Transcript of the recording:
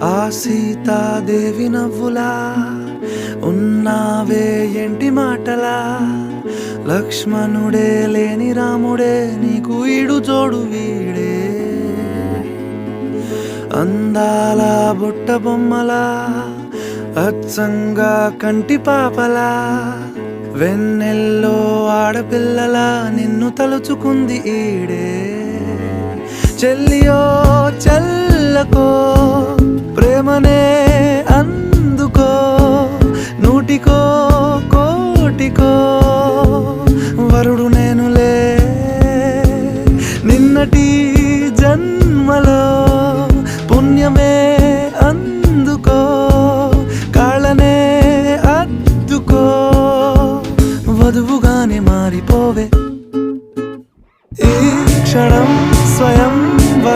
ఆ సీతాదేవి నవ్వులా ఉన్నావే ఎంటి మాటలా, లక్ష్మణుడే లేని రాముడే నీకు ఈడు జోడు వీడే. అందాల బుట్ట బొమ్మలా అచ్చంగా కంటి పాపలా, వెన్నెల్లో ఆడపిల్లలా నిన్ను తలుచుకుంది ఈడే. చెల్లియో చెల్లకో ప్రేమనే అందుకో, నూటికో కోటికో వరుడు నేనులే. నిన్నటి జన్మలో పుణ్యమే అందుకో, కాళ్ళనే అద్దుకో, వధువుగానే మారిపోవే. ఈ క్షణం స్వయం